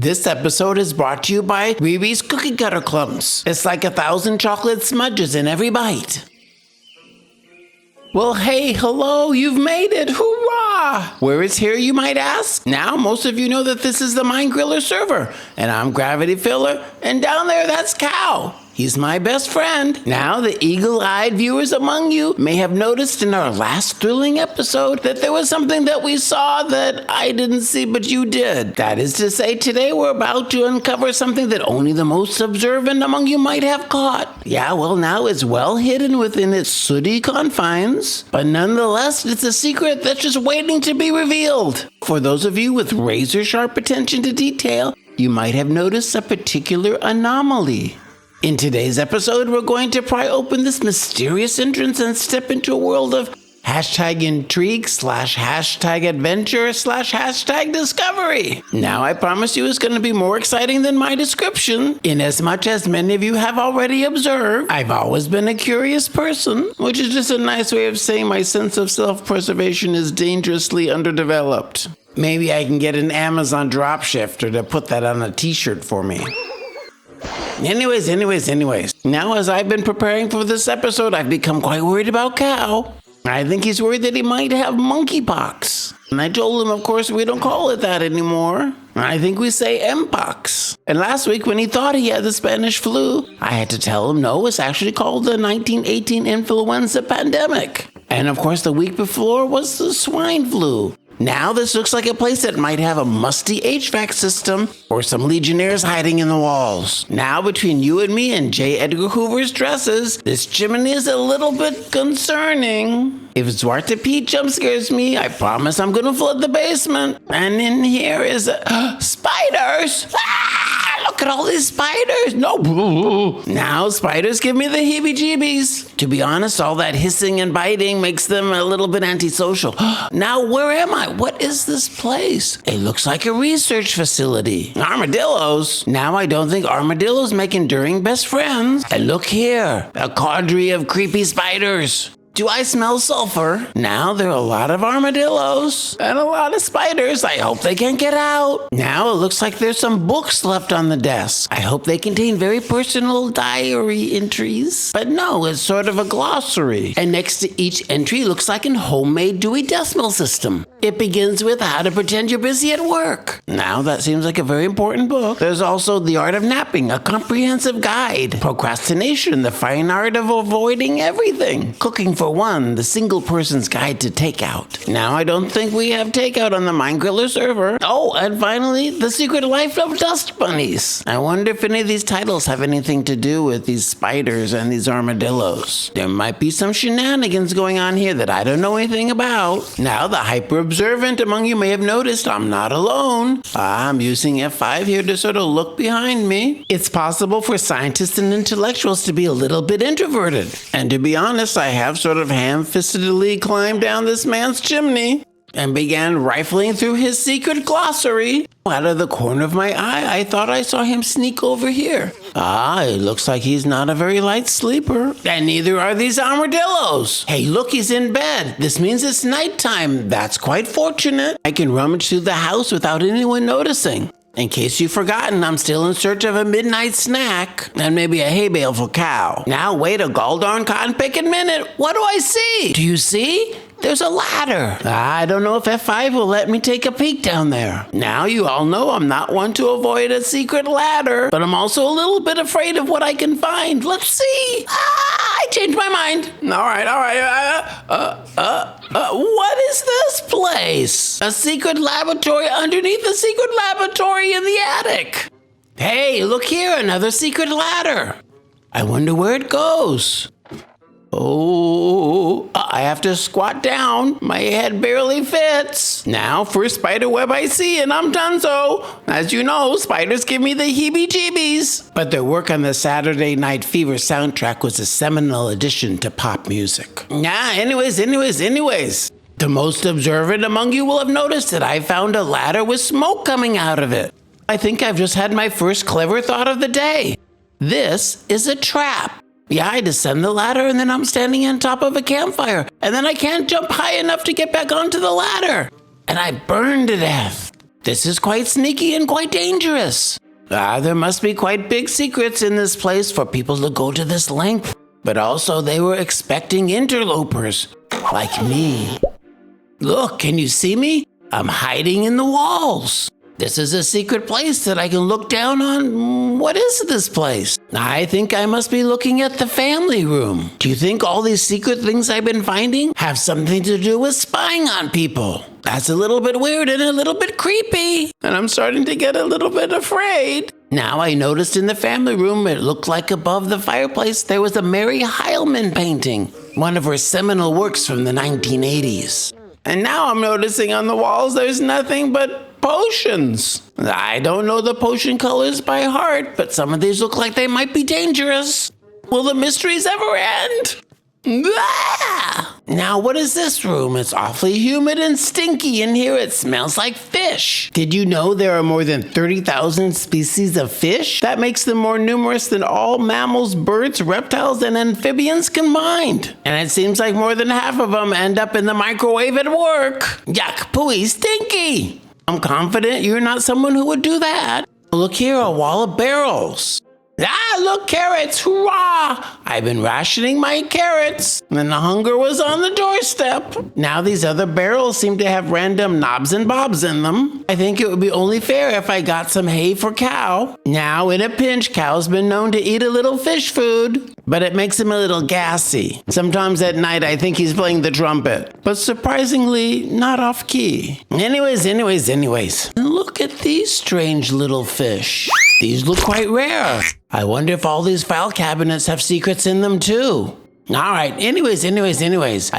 This episode is brought to you by Riri's Cookie Cutter Clumps. It's like 1,000 chocolate smudges in every bite. Well, hey, hello, you've made it, hoorah! Where is here, you might ask? Now, most of you know that this is the MindGriller Server, and I'm GravityFiller, and down there, that's Cow. He's my best friend. Now, the eagle-eyed viewers among you may have noticed in our last thrilling episode that there was something that we saw that I didn't see, but you did. That is to say, today we're about to uncover something that only the most observant among you might have caught. Yeah, well, now it's well hidden within its sooty confines, but nonetheless, it's a secret that's just waiting to be revealed. For those of you with razor-sharp attention to detail, you might have noticed a particular anomaly. In today's episode, we're going to pry open this mysterious entrance and step into a world of #intrigue / #adventure / #discovery. Now, I promise you it's going to be more exciting than my description. Inasmuch as many of you have already observed, I've always been a curious person, which is just a nice way of saying my sense of self-preservation is dangerously underdeveloped. Maybe I can get an Amazon dropshifter to put that on a t-shirt for me. Anyways. Now, as I've been preparing for this episode, I've become quite worried about Cow. I think he's worried that he might have monkeypox. And I told him, of course, we don't call it that anymore. I think we say mpox. And last week, when he thought he had the Spanish flu, I had to tell him, no, it's actually called the 1918 influenza pandemic. And of course, the week before was the swine flu. Now this looks like a place that might have a musty HVAC system or some legionnaires hiding in the walls. Now between you and me and J. Edgar Hoover's dresses, this chimney is a little bit concerning. If Zwarte Pete jump scares me, I promise I'm gonna flood the basement. And in here is spiders! Look at all these spiders! No! Now spiders give me the heebie-jeebies. To be honest, all that hissing and biting makes them a little bit antisocial. Now where am I? What is this place? It looks like a research facility. Armadillos? Now I don't think armadillos make enduring best friends. And look here, a cadre of creepy spiders. Do I smell sulfur? Now there are a lot of armadillos and a lot of spiders. I hope they can't get out. Now it looks like there's some books left on the desk. I hope they contain very personal diary entries. But no, it's sort of a glossary. And next to each entry looks like a homemade Dewey Decimal System. It begins with how to pretend you're busy at work. Now that seems like a very important book. There's also The Art of Napping, a comprehensive guide. Procrastination, the fine art of avoiding everything. Cooking for one, the single person's guide to takeout. Now I don't think we have takeout on the MindGriller server. Oh, and finally, The Secret Life of Dust Bunnies. I wonder if any of these titles have anything to do with these spiders and these armadillos. There might be some shenanigans going on here that I don't know anything about. Now, the hyper-observant among you may have noticed I'm not alone. I'm using F5 here to sort of look behind me. It's possible for scientists and intellectuals to be a little bit introverted. And to be honest, I have sort of ham-fistedly climbed down this man's chimney and began rifling through his secret glossary. Out of the corner of my eye, I thought I saw him sneak over here. It looks like he's not a very light sleeper. And neither are these armadillos. Hey, look, he's in bed. This means it's nighttime. That's quite fortunate. I can rummage through the house without anyone noticing. In case you've forgotten, I'm still in search of a midnight snack and maybe a hay bale for Cow. Now wait a gall-darn cotton-picking minute. What do I see? Do you see? There's a ladder. I don't know if F5 will let me take a peek down there. Now you all know I'm not one to avoid a secret ladder, but I'm also a little bit afraid of what I can find. Let's see. I changed my mind. All right. What is this place? A secret laboratory underneath a secret laboratory in the attic. Hey, look here, another secret ladder. I wonder where it goes. Oh, I have to squat down. My head barely fits. Now, first spider web I see, and I'm done so. As you know, spiders give me the heebie-jeebies. But their work on the Saturday Night Fever soundtrack was a seminal addition to pop music. Anyways. The most observant among you will have noticed that I found a ladder with smoke coming out of it. I think I've just had my first clever thought of the day. This is a trap. Yeah, I descend the ladder and then I'm standing on top of a campfire. And then I can't jump high enough to get back onto the ladder. And I burn to death. This is quite sneaky and quite dangerous. There must be quite big secrets in this place for people to go to this length. But also they were expecting interlopers, like me. Look, can you see me? I'm hiding in the walls. This is a secret place that I can look down on. What is this place? I think I must be looking at the family room. Do you think all these secret things I've been finding have something to do with spying on people? That's a little bit weird and a little bit creepy. And I'm starting to get a little bit afraid. Now I noticed in the family room, it looked like above the fireplace there was a Mary Heilman painting, one of her seminal works from the 1980s. And now I'm noticing on the walls there's nothing but potions. I don't know the potion colors by heart, but some of these look like they might be dangerous. Will the mysteries ever end? Ah! Now what is this room? It's awfully humid and stinky in here. It smells like fish. Did you know there are more than 30,000 species of fish? That makes them more numerous than all mammals, birds, reptiles, and amphibians combined. And it seems like more than half of them end up in the microwave at work. Yuck, pooey, stinky. I'm confident you're not someone who would do that. Look here, a wall of barrels. Ah, look, carrots, hurrah! I've been rationing my carrots, and the hunger was on the doorstep. Now these other barrels seem to have random knobs and bobs in them. I think it would be only fair if I got some hay for Cow. Now, in a pinch, Cow's been known to eat a little fish food, but it makes him a little gassy. Sometimes at night, I think he's playing the trumpet, but surprisingly, not off key. Anyways. Look at these strange little fish. These look quite rare. I wonder if all these file cabinets have secrets in them too. All right, anyways, I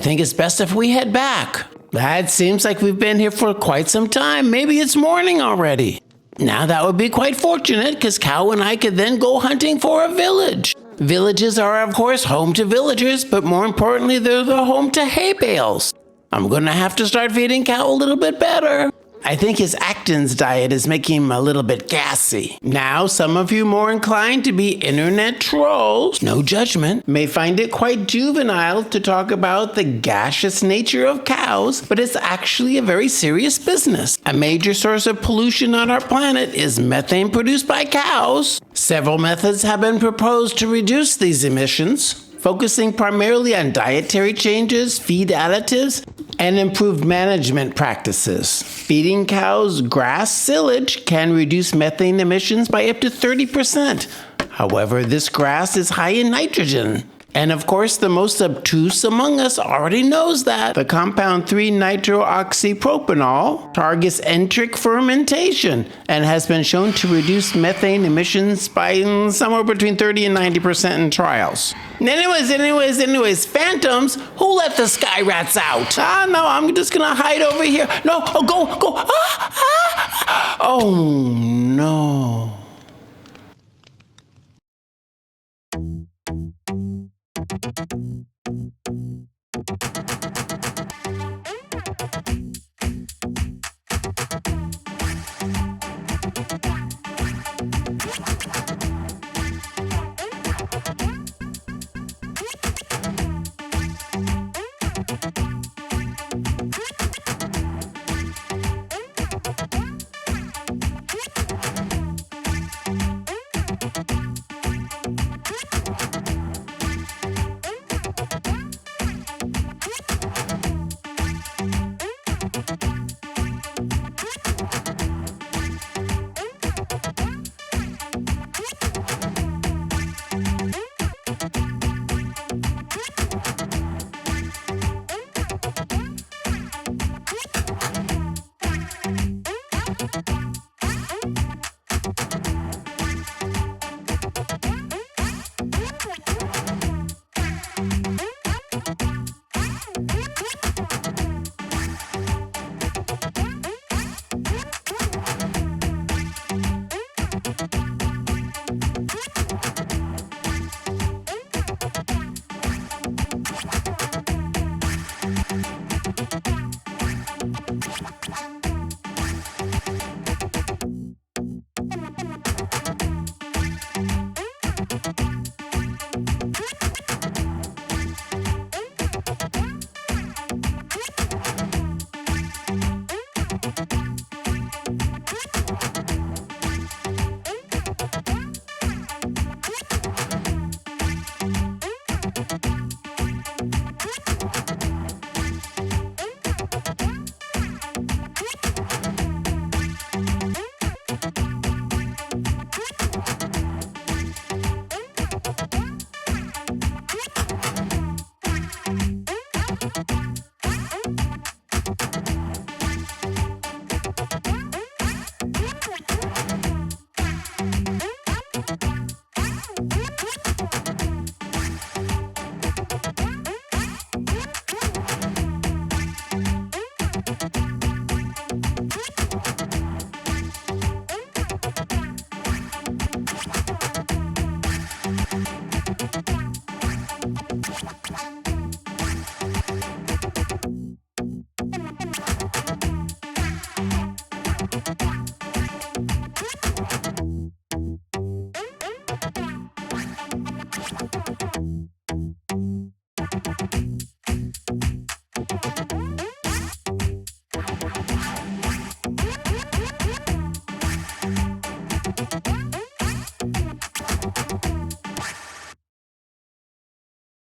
think it's best if we head back. That seems like we've been here for quite some time. Maybe it's morning already. Now that would be quite fortunate because Cow and I could then go hunting for a village. Villages are of course home to villagers, but more importantly, they're the home to hay bales. I'm gonna have to start feeding Cow a little bit better. I think his Acton's diet is making him a little bit gassy. Now, some of you more inclined to be internet trolls, no judgment, may find it quite juvenile to talk about the gaseous nature of cows, but it's actually a very serious business. A major source of pollution on our planet is methane produced by cows. Several methods have been proposed to reduce these emissions, focusing primarily on dietary changes, feed additives, and improved management practices. Feeding cows grass silage can reduce methane emissions by up to 30%. However, this grass is high in nitrogen. And of course, the most obtuse among us already knows that. The compound 3-nitrooxypropanol targets enteric fermentation and has been shown to reduce methane emissions by somewhere between 30 and 90% in trials. Anyways, phantoms, who let the sky rats out? No, I'm just gonna hide over here. No, go. Oh, no.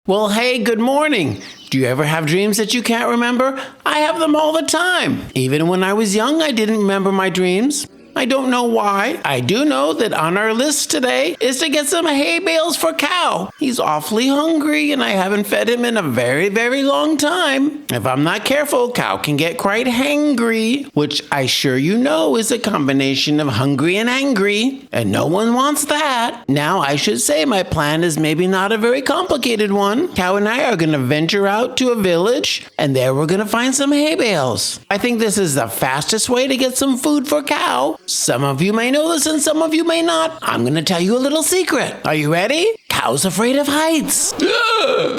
Well, hey, good morning. Do you ever have dreams that you can't remember? I have them all the time. Even when I was young, I didn't remember my dreams. I don't know why. I do know that on our list today is to get some hay bales for Cow. He's awfully hungry and I haven't fed him in a very, very long time. If I'm not careful, Cow can get quite hangry, which I sure you know is a combination of hungry and angry, and no one wants that. Now, I should say my plan is maybe not a very complicated one. Cow and I are going to venture out to a village, and there we're going to find some hay bales. I think this is the fastest way to get some food for Cow. Some of you may know this and some of you may not. I'm going to tell you a little secret. Are you ready? Cow's afraid of heights.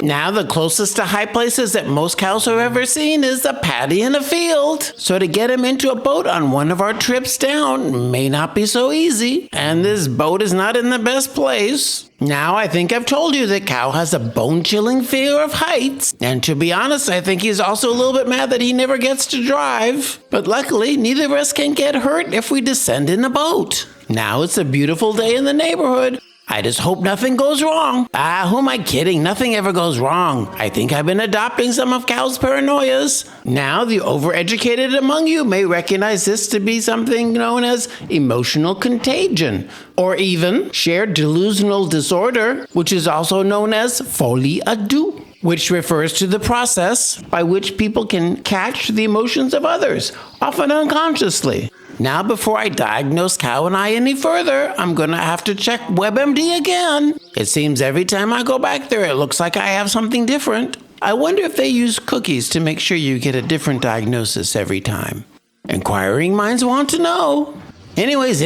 Now, the closest to high places that most cows have ever seen is a paddy in a field. So to get him into a boat on one of our trips down may not be so easy. And this boat is not in the best place. Now, I think I've told you that Cow has a bone-chilling fear of heights. And to be honest, I think he's also a little bit mad that he never gets to drive. But luckily, neither of us can get hurt if we descend in a boat. Now, it's a beautiful day in the neighborhood. I just hope nothing goes wrong. Who am I kidding? Nothing ever goes wrong. I think I've been adopting some of Cow's paranoias. Now, the overeducated among you may recognize this to be something known as emotional contagion, or even shared delusional disorder, which is also known as folie à deux, which refers to the process by which people can catch the emotions of others, often unconsciously. Now, before I diagnose Cow and I any further, I'm going to have to check WebMD again. It seems every time I go back there, it looks like I have something different. I wonder if they use cookies to make sure you get a different diagnosis every time. Inquiring minds want to know. Anyways.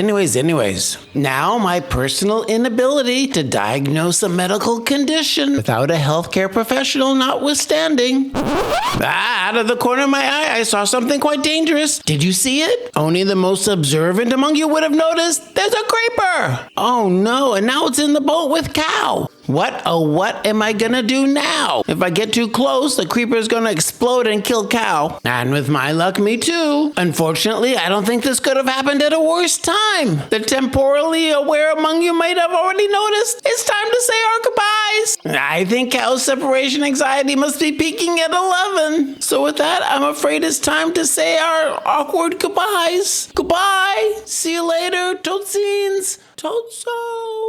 Now, my personal inability to diagnose a medical condition without a healthcare professional notwithstanding. Out of the corner of my eye, I saw something quite dangerous. Did you see it? Only the most observant among you would have noticed. There's a creeper. Oh no, and now it's in the boat with Cow. What am I gonna do now? If I get too close, the creeper's gonna explode and kill Cow. And with my luck, me too. Unfortunately, I don't think this could have happened at a worse time. The temporally aware among you might have already noticed. It's time to say our goodbyes. I think Cow's separation anxiety must be peaking at 11. So with that, I'm afraid it's time to say our awkward goodbyes. Goodbye. See you later, Totsines. Totso.